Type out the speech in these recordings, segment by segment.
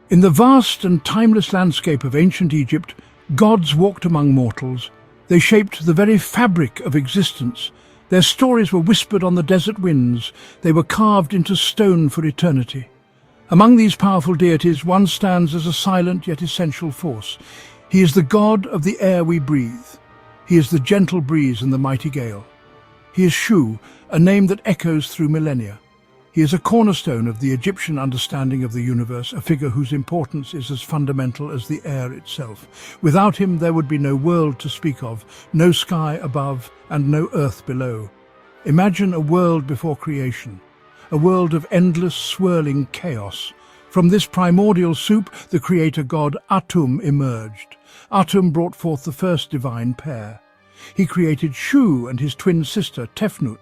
In the vast and timeless landscape of ancient Egypt, gods walked among mortals. They shaped the very fabric of existence. Their stories were whispered on the desert winds. They were carved into stone for eternity. Among these powerful deities, one stands as a silent yet essential force. He is the god of the air we breathe. He is the gentle breeze and the mighty gale. He is Shu, a name that echoes through millennia. He is a cornerstone of the Egyptian understanding of the universe, a figure whose importance is as fundamental as the air itself. Without him, there would be no world to speak of, no sky above and no earth below. Imagine a world before creation, a world of endless swirling chaos. From this primordial soup, the creator god Atum emerged. Atum brought forth the first divine pair. He created Shu and his twin sister Tefnut.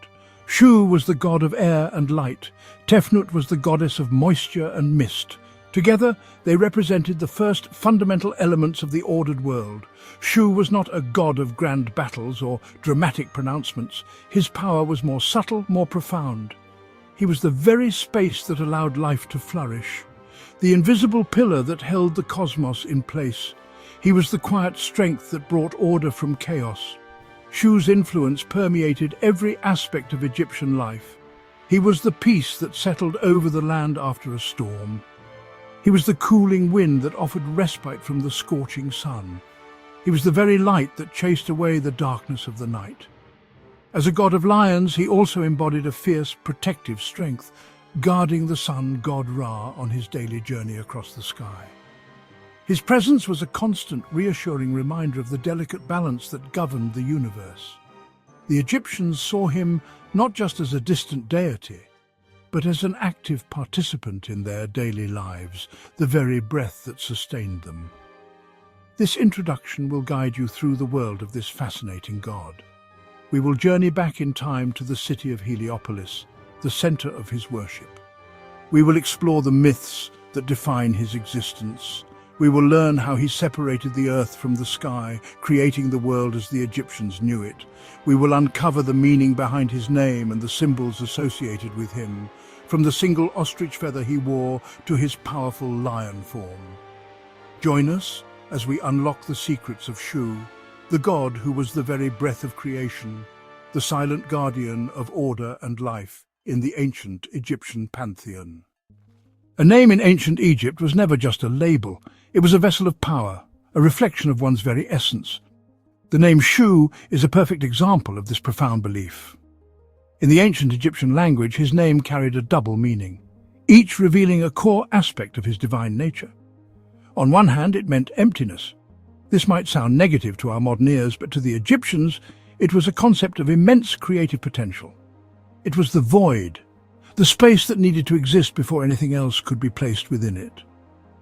Shu was the god of air and light. Tefnut was the goddess of moisture and mist. Together, they represented the first fundamental elements of the ordered world. Shu was not a god of grand battles or dramatic pronouncements. His power was more subtle, more profound. He was the very space that allowed life to flourish, the invisible pillar that held the cosmos in place. He was the quiet strength that brought order from chaos. Shu's influence permeated every aspect of Egyptian life. He was the peace that settled over the land after a storm. He was the cooling wind that offered respite from the scorching sun. He was the very light that chased away the darkness of the night. As a god of lions, he also embodied a fierce, protective strength, guarding the sun god Ra on his daily journey across the sky. His presence was a constant, reassuring reminder of the delicate balance that governed the universe. The Egyptians saw him not just as a distant deity, but as an active participant in their daily lives, the very breath that sustained them. This introduction will guide you through the world of this fascinating god. We will journey back in time to the city of Heliopolis, the center of his worship. We will explore the myths that define his existence. We will learn how he separated the earth from the sky, creating the world as the Egyptians knew it. We will uncover the meaning behind his name and the symbols associated with him, from the single ostrich feather he wore to his powerful lion form. Join us as we unlock the secrets of Shu, the god who was the very breath of creation, the silent guardian of order and life in the ancient Egyptian pantheon. A name in ancient Egypt was never just a label. It was a vessel of power, a reflection of one's very essence. The name Shu is a perfect example of this profound belief. In the ancient Egyptian language, his name carried a double meaning, each revealing a core aspect of his divine nature. On one hand, it meant emptiness. This might sound negative to our modern ears, but to the Egyptians, it was a concept of immense creative potential. It was the void, the space that needed to exist before anything else could be placed within it.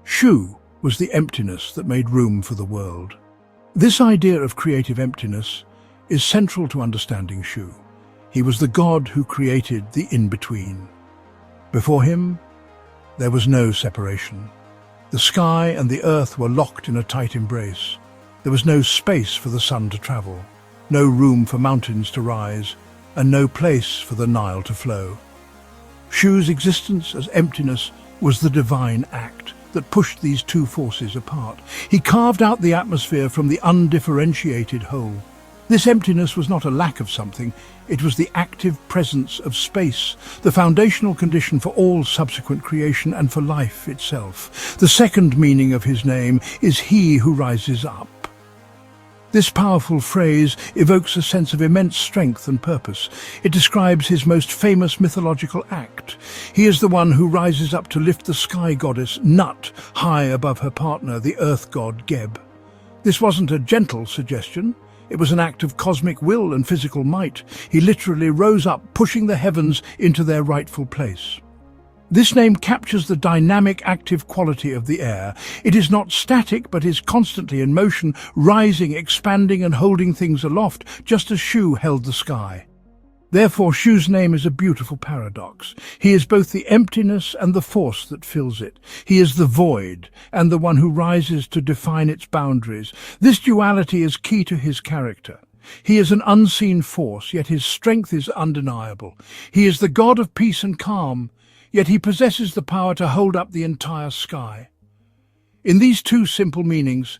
Shu was the emptiness that made room for the world. This idea of creative emptiness is central to understanding Shu. He was the god who created the in-between. Before him, there was no separation. The sky and the earth were locked in a tight embrace. There was no space for the sun to travel, no room for mountains to rise, and no place for the Nile to flow. Shu's existence as emptiness was the divine act that pushed these two forces apart. He carved out the atmosphere from the undifferentiated whole. This emptiness was not a lack of something, it was the active presence of space, the foundational condition for all subsequent creation and for life itself. The second meaning of his name is he who rises up. This powerful phrase evokes a sense of immense strength and purpose. It describes his most famous mythological act. He is the one who rises up to lift the sky goddess Nut high above her partner, the earth god Geb. This wasn't a gentle suggestion. It was an act of cosmic will and physical might. He literally rose up, pushing the heavens into their rightful place. This name captures the dynamic, active quality of the air. It is not static, but is constantly in motion, rising, expanding and holding things aloft, just as Shu held the sky. Therefore, Shu's name is a beautiful paradox. He is both the emptiness and the force that fills it. He is the void and the one who rises to define its boundaries. This duality is key to his character. He is an unseen force, yet his strength is undeniable. He is the god of peace and calm, yet he possesses the power to hold up the entire sky. In these two simple meanings,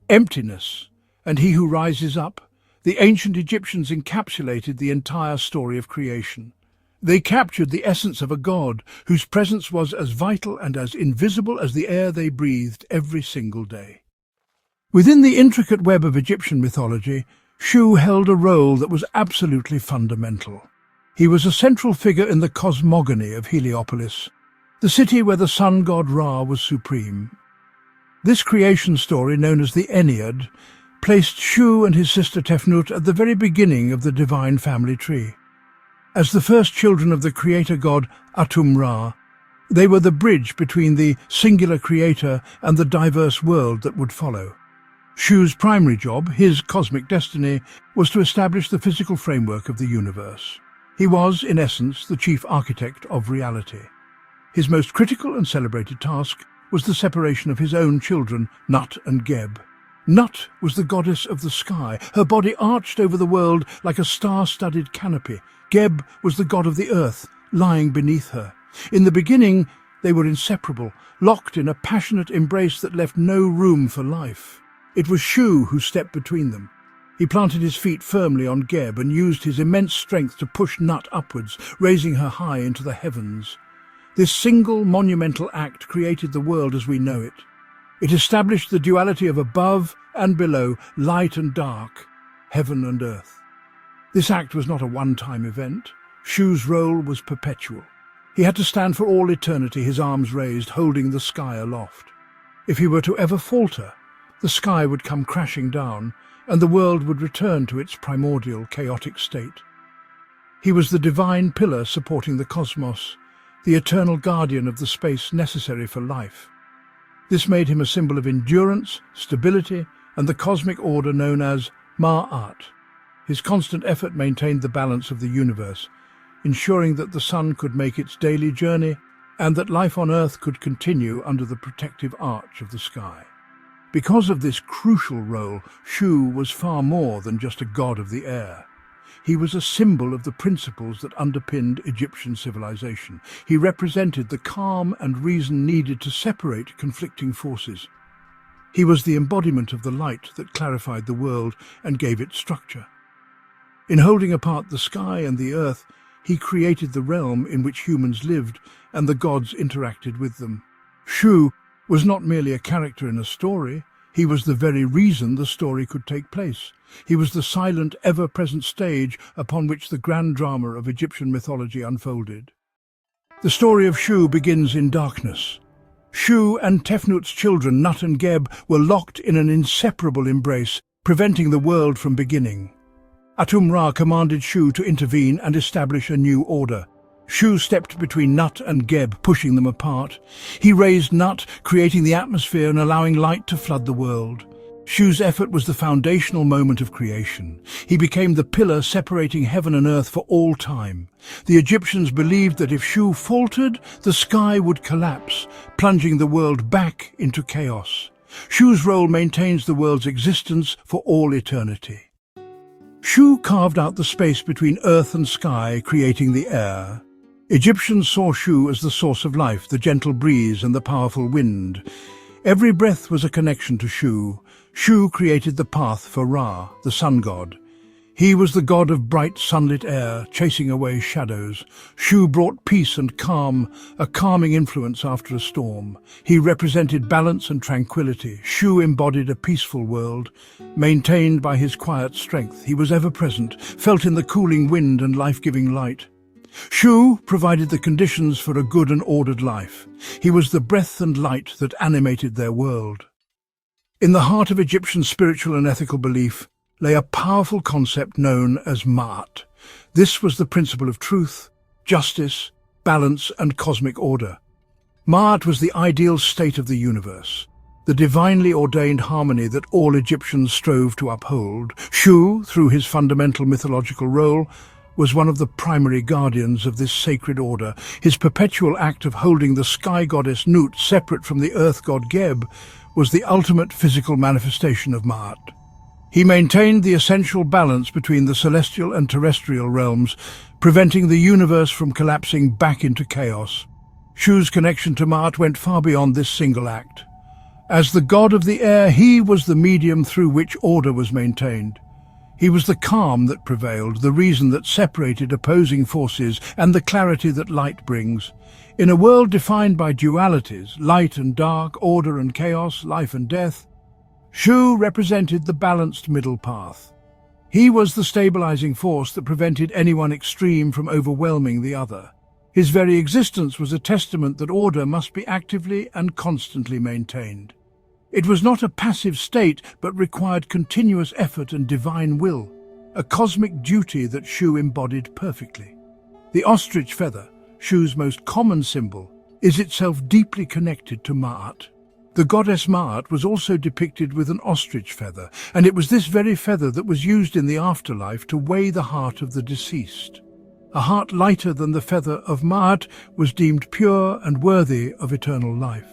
emptiness and he who rises up, the ancient Egyptians encapsulated the entire story of creation. They captured the essence of a god whose presence was as vital and as invisible as the air they breathed every single day. Within the intricate web of Egyptian mythology, Shu held a role that was absolutely fundamental. He was a central figure in the cosmogony of Heliopolis, the city where the sun god Ra was supreme. This creation story, known as the Ennead, placed Shu and his sister Tefnut at the very beginning of the divine family tree. As the first children of the creator god Atum-Ra, they were the bridge between the singular creator and the diverse world that would follow. Shu's primary job, his cosmic destiny, was to establish the physical framework of the universe. He was, in essence, the chief architect of reality. His most critical and celebrated task was the separation of his own children, Nut and Geb. Nut was the goddess of the sky. Her body arched over the world like a star-studded canopy. Geb was the god of the earth, lying beneath her. In the beginning, they were inseparable, locked in a passionate embrace that left no room for life. It was Shu who stepped between them. He planted his feet firmly on Geb and used his immense strength to push Nut upwards, raising her high into the heavens. This single monumental act created the world as we know it. It established the duality of above and below, light and dark, heaven and earth. This act was not a one-time event. Shu's role was perpetual. He had to stand for all eternity, his arms raised, holding the sky aloft. If he were to ever falter, the sky would come crashing down, and the world would return to its primordial, chaotic state. He was the divine pillar supporting the cosmos, the eternal guardian of the space necessary for life. This made him a symbol of endurance, stability, and the cosmic order known as Maat. His constant effort maintained the balance of the universe, ensuring that the sun could make its daily journey and that life on Earth could continue under the protective arch of the sky. Because of this crucial role, Shu was far more than just a god of the air. He was a symbol of the principles that underpinned Egyptian civilization. He represented the calm and reason needed to separate conflicting forces. He was the embodiment of the light that clarified the world and gave it structure. In holding apart the sky and the earth, he created the realm in which humans lived and the gods interacted with them. Shu was not merely a character in a story, he was the very reason the story could take place. He was the silent, ever-present stage upon which the grand drama of Egyptian mythology unfolded. The story of Shu begins in darkness. Shu and Tefnut's children, Nut and Geb, were locked in an inseparable embrace, preventing the world from beginning. Atum-Ra commanded Shu to intervene and establish a new order. Shu stepped between Nut and Geb, pushing them apart. He raised Nut, creating the atmosphere and allowing light to flood the world. Shu's effort was the foundational moment of creation. He became the pillar separating heaven and earth for all time. The Egyptians believed that if Shu faltered, the sky would collapse, plunging the world back into chaos. Shu's role maintains the world's existence for all eternity. Shu carved out the space between earth and sky, creating the air. Egyptians saw Shu as the source of life, the gentle breeze and the powerful wind. Every breath was a connection to Shu. Shu created the path for Ra, the sun god. He was the god of bright sunlit air, chasing away shadows. Shu brought peace and calm, a calming influence after a storm. He represented balance and tranquility. Shu embodied a peaceful world, maintained by his quiet strength. He was ever-present, felt in the cooling wind and life-giving light. Shu provided the conditions for a good and ordered life. He was the breath and light that animated their world. In the heart of Egyptian spiritual and ethical belief lay a powerful concept known as Maat. This was the principle of truth, justice, balance, and cosmic order. Maat was the ideal state of the universe, the divinely ordained harmony that all Egyptians strove to uphold. Shu, through his fundamental mythological role, was one of the primary guardians of this sacred order. His perpetual act of holding the sky goddess Nut separate from the earth god Geb was the ultimate physical manifestation of Maat. He maintained the essential balance between the celestial and terrestrial realms, preventing the universe from collapsing back into chaos. Shu's connection to Maat went far beyond this single act. As the god of the air, he was the medium through which order was maintained. He was the calm that prevailed, the reason that separated opposing forces, and the clarity that light brings. In a world defined by dualities, light and dark, order and chaos, life and death, Shu represented the balanced middle path. He was the stabilizing force that prevented any one extreme from overwhelming the other. His very existence was a testament that order must be actively and constantly maintained. It was not a passive state, but required continuous effort and divine will, a cosmic duty that Shu embodied perfectly. The ostrich feather, Shu's most common symbol, is itself deeply connected to Maat. The goddess Maat was also depicted with an ostrich feather, and it was this very feather that was used in the afterlife to weigh the heart of the deceased. A heart lighter than the feather of Maat was deemed pure and worthy of eternal life.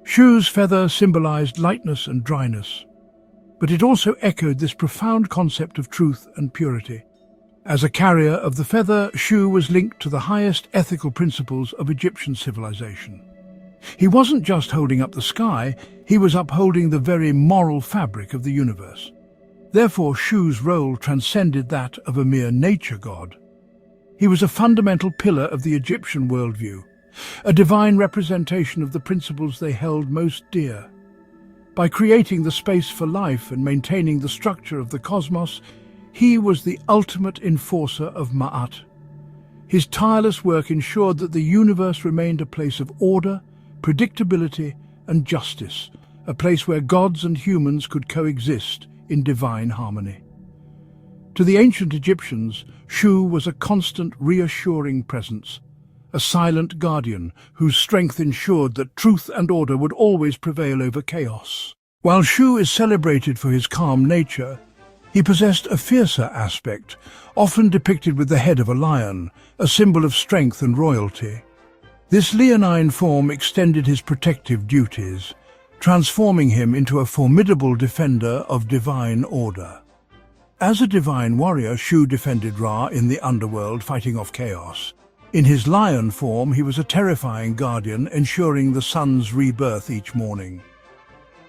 Shu's feather symbolized lightness and dryness, but it also echoed this profound concept of truth and purity. As a carrier of the feather, Shu was linked to the highest ethical principles of Egyptian civilization. He wasn't just holding up the sky, he was upholding the very moral fabric of the universe. Therefore, Shu's role transcended that of a mere nature god. He was a fundamental pillar of the Egyptian worldview, a divine representation of the principles they held most dear. By creating the space for life and maintaining the structure of the cosmos, he was the ultimate enforcer of Ma'at. His tireless work ensured that the universe remained a place of order, predictability, and justice, a place where gods and humans could coexist in divine harmony. To the ancient Egyptians, Shu was a constant, reassuring presence, a silent guardian whose strength ensured that truth and order would always prevail over chaos. While Shu is celebrated for his calm nature, he possessed a fiercer aspect, often depicted with the head of a lion, a symbol of strength and royalty. This leonine form extended his protective duties, transforming him into a formidable defender of divine order. As a divine warrior, Shu defended Ra in the underworld, fighting off chaos. In his lion form, he was a terrifying guardian, ensuring the sun's rebirth each morning.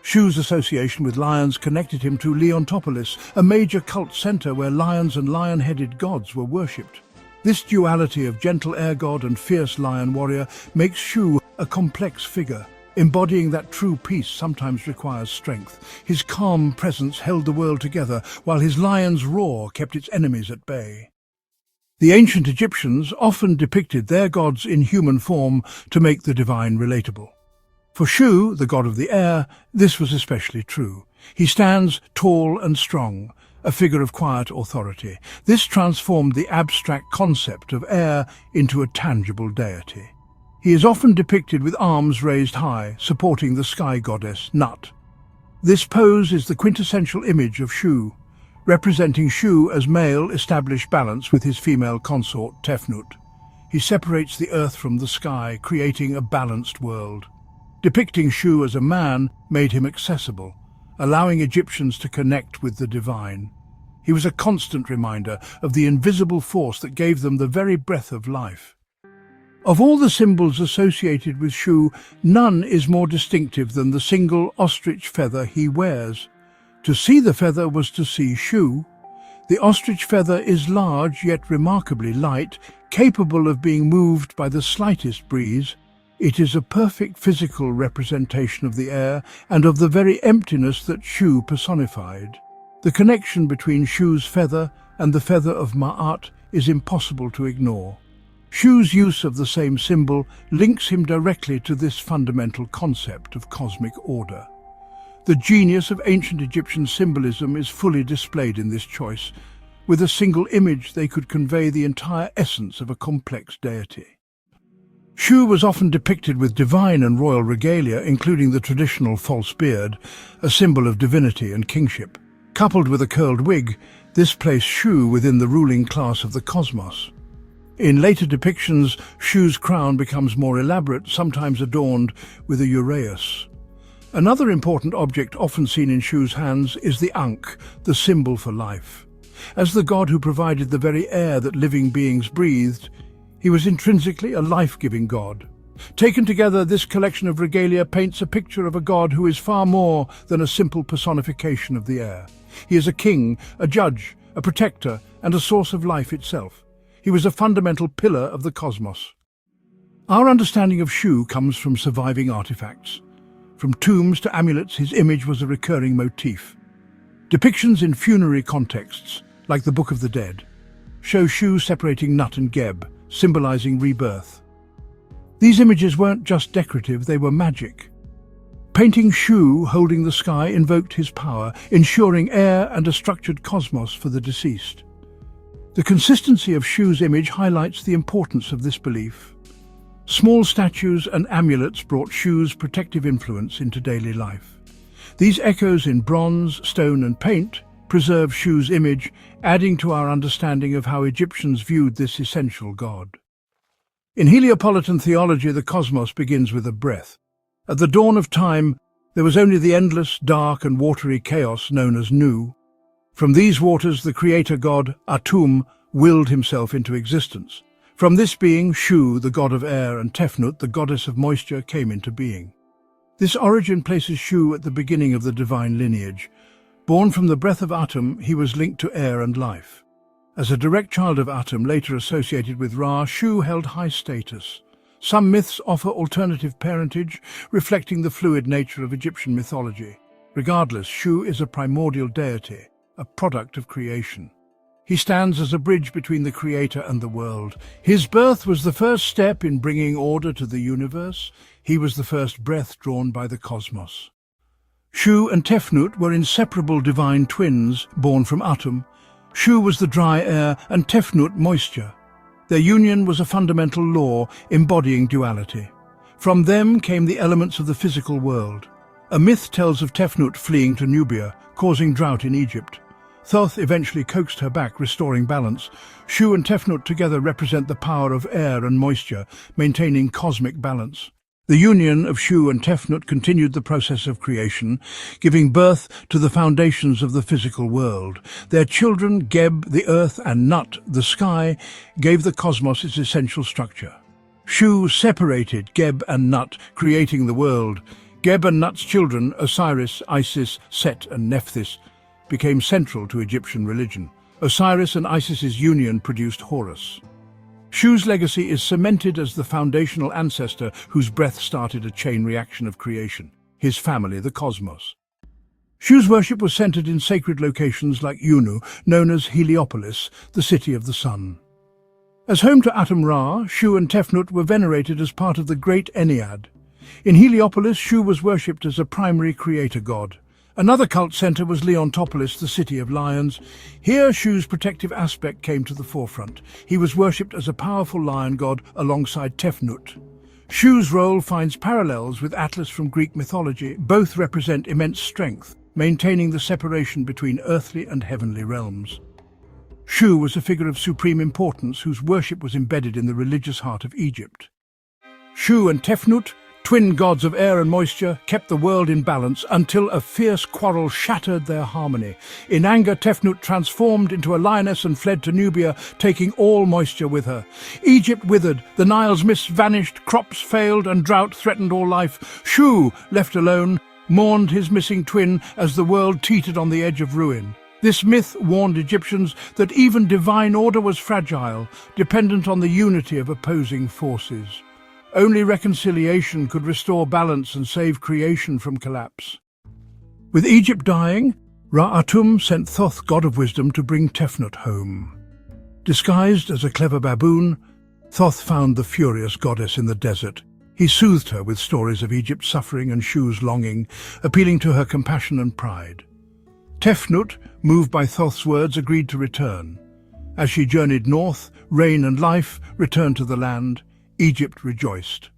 Shu's association with lions connected him to Heliopolis, a major cult center where lions and lion-headed gods were worshipped. This duality of gentle air god and fierce lion warrior makes Shu a complex figure, embodying that true peace sometimes requires strength. His calm presence held the world together, while his lion's roar kept its enemies at bay. The ancient Egyptians often depicted their gods in human form to make the divine relatable. For Shu, the god of the air, this was especially true. He stands tall and strong, a figure of quiet authority. This transformed the abstract concept of air into a tangible deity. He is often depicted with arms raised high, supporting the sky goddess Nut. This pose is the quintessential image of Shu, representing Shu as male established balance with his female consort Tefnut. He separates the earth from the sky, creating a balanced world. Depicting Shu as a man made him accessible, allowing Egyptians to connect with the divine. He was a constant reminder of the invisible force that gave them the very breath of life. Of all the symbols associated with Shu, none is more distinctive than the single ostrich feather he wears. To see the feather was to see Shu. The ostrich feather is large yet remarkably light, capable of being moved by the slightest breeze. It is a perfect physical representation of the air and of the very emptiness that Shu personified. The connection between Shu's feather and the feather of Ma'at is impossible to ignore. Shu's use of the same symbol links him directly to this fundamental concept of cosmic order. The genius of ancient Egyptian symbolism is fully displayed in this choice. With a single image, they could convey the entire essence of a complex deity. Shu was often depicted with divine and royal regalia, including the traditional false beard, a symbol of divinity and kingship. Coupled with a curled wig, this placed Shu within the ruling class of the cosmos. In later depictions, Shu's crown becomes more elaborate, sometimes adorned with a uraeus. Another important object often seen in Shu's hands is the ankh, the symbol for life. As the god who provided the very air that living beings breathed, he was intrinsically a life-giving god. Taken together, this collection of regalia paints a picture of a god who is far more than a simple personification of the air. He is a king, a judge, a protector, and a source of life itself. He was a fundamental pillar of the cosmos. Our understanding of Shu comes from surviving artifacts. From tombs to amulets, his image was a recurring motif. Depictions in funerary contexts, like the Book of the Dead, show Shu separating Nut and Geb, symbolizing rebirth. These images weren't just decorative, they were magic. Painting Shu holding the sky invoked his power, ensuring air and a structured cosmos for the deceased. The consistency of Shu's image highlights the importance of this belief. Small statues and amulets brought Shu's protective influence into daily life. These echoes in bronze, stone and paint preserve Shu's image, adding to our understanding of how Egyptians viewed this essential god. In Heliopolitan theology, the cosmos begins with a breath. At the dawn of time, there was only the endless, dark and watery chaos known as Nu. From these waters, the creator god, Atum, willed himself into existence. From this being, Shu, the god of air, and Tefnut, the goddess of moisture, came into being. This origin places Shu at the beginning of the divine lineage. Born from the breath of Atum, he was linked to air and life. As a direct child of Atum, later associated with Ra, Shu held high status. Some myths offer alternative parentage, reflecting the fluid nature of Egyptian mythology. Regardless, Shu is a primordial deity, a product of creation. He stands as a bridge between the creator and the world. His birth was the first step in bringing order to the universe. He was the first breath drawn by the cosmos. Shu and Tefnut were inseparable divine twins born from Atum. Shu was the dry air and Tefnut moisture. Their union was a fundamental law embodying duality. From them came the elements of the physical world. A myth tells of Tefnut fleeing to Nubia, causing drought in Egypt. Thoth eventually coaxed her back, restoring balance. Shu and Tefnut together represent the power of air and moisture, maintaining cosmic balance. The union of Shu and Tefnut continued the process of creation, giving birth to the foundations of the physical world. Their children, Geb, the earth, and Nut, the sky, gave the cosmos its essential structure. Shu separated Geb and Nut, creating the world. Geb and Nut's children, Osiris, Isis, Set, and Nephthys, became central to Egyptian religion. Osiris and Isis's union produced Horus. Shu's legacy is cemented as the foundational ancestor whose breath started a chain reaction of creation, his family, the cosmos. Shu's worship was centered in sacred locations like Unu, known as Heliopolis, the city of the sun. As home to Atum-Ra, Shu and Tefnut were venerated as part of the Great Ennead. In Heliopolis, Shu was worshipped as a primary creator god. Another cult center was Leontopolis, the city of lions. Here, Shu's protective aspect came to the forefront. He was worshipped as a powerful lion god alongside Tefnut. Shu's role finds parallels with Atlas from Greek mythology. Both represent immense strength, maintaining the separation between earthly and heavenly realms. Shu was a figure of supreme importance whose worship was embedded in the religious heart of Egypt. Shu and Tefnut, twin gods of air and moisture, kept the world in balance until a fierce quarrel shattered their harmony. In anger, Tefnut transformed into a lioness and fled to Nubia, taking all moisture with her. Egypt withered, the Nile's mists vanished, crops failed, and drought threatened all life. Shu, left alone, mourned his missing twin as the world teetered on the edge of ruin. This myth warned Egyptians that even divine order was fragile, dependent on the unity of opposing forces. Only reconciliation could restore balance and save creation from collapse. With Egypt dying, Ra-Atum sent Thoth, god of wisdom, to bring Tefnut home. Disguised as a clever baboon, Thoth found the furious goddess in the desert. He soothed her with stories of Egypt's suffering and Shu's longing, appealing to her compassion and pride. Tefnut, moved by Thoth's words, agreed to return. As she journeyed north, rain and life returned to the land. Egypt rejoiced.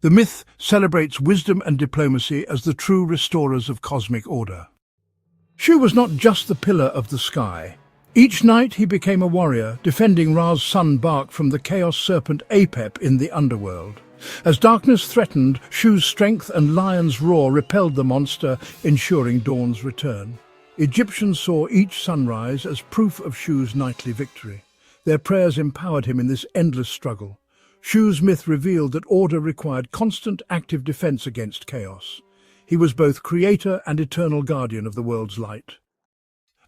The myth celebrates wisdom and diplomacy as the true restorers of cosmic order. Shu was not just the pillar of the sky. Each night he became a warrior, defending Ra's son Bark from the chaos serpent Apep in the underworld. As darkness threatened, Shu's strength and lion's roar repelled the monster, ensuring dawn's return. Egyptians saw each sunrise as proof of Shu's nightly victory. Their prayers empowered him in this endless struggle. Shu's myth revealed that order required constant active defense against chaos. He was both creator and eternal guardian of the world's light.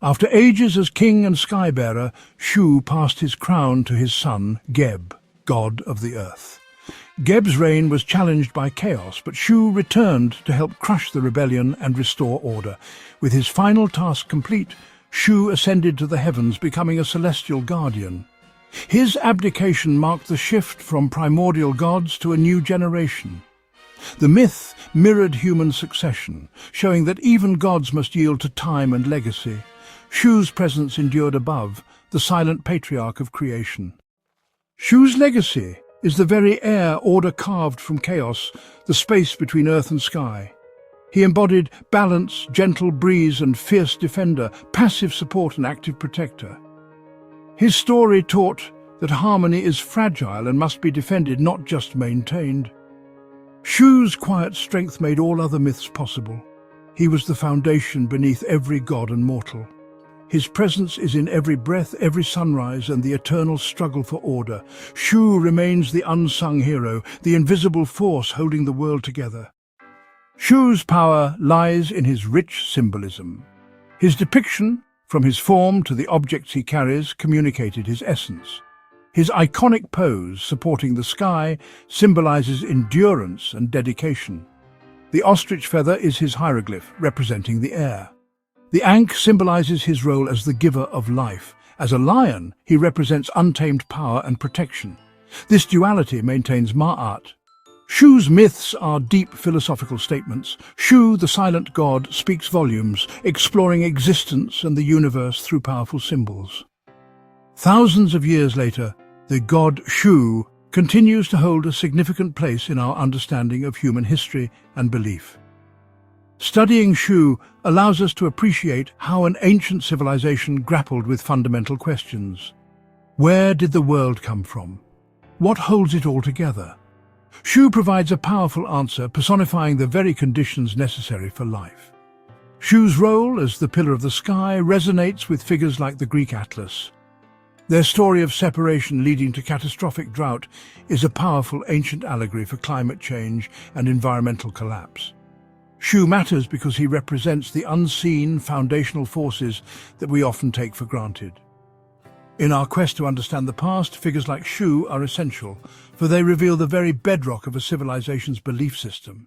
After ages as king and skybearer, Shu passed his crown to his son, Geb, god of the earth. Geb's reign was challenged by chaos, but Shu returned to help crush the rebellion and restore order. With his final task complete, Shu ascended to the heavens, becoming a celestial guardian. His abdication marked the shift from primordial gods to a new generation. The myth mirrored human succession, showing that even gods must yield to time and legacy. Shu's presence endured above, the silent patriarch of creation. Shu's legacy is the very air order carved from chaos, the space between earth and sky. He embodied balance, gentle breeze and fierce defender, passive support and active protector. His story taught that harmony is fragile and must be defended, not just maintained. Shu's quiet strength made all other myths possible. He was the foundation beneath every god and mortal. His presence is in every breath, every sunrise, and the eternal struggle for order. Shu remains the unsung hero, the invisible force holding the world together. Shu's power lies in his rich symbolism. His depiction, from his form to the objects he carries, communicated his essence. His iconic pose, supporting the sky, symbolizes endurance and dedication. The ostrich feather is his hieroglyph, representing the air. The ankh symbolizes his role as the giver of life. As a lion, he represents untamed power and protection. This duality maintains Maat. Shu's myths are deep philosophical statements. Shu, the silent god, speaks volumes, exploring existence and the universe through powerful symbols. Thousands of years later, the god Shu continues to hold a significant place in our understanding of human history and belief. Studying Shu allows us to appreciate how an ancient civilization grappled with fundamental questions. Where did the world come from? What holds it all together? Shu provides a powerful answer, personifying the very conditions necessary for life. Shu's role as the pillar of the sky resonates with figures like the Greek Atlas. Their story of separation leading to catastrophic drought is a powerful ancient allegory for climate change and environmental collapse. Shu matters because he represents the unseen foundational forces that we often take for granted. In our quest to understand the past, figures like Shu are essential, for they reveal the very bedrock of a civilization's belief system.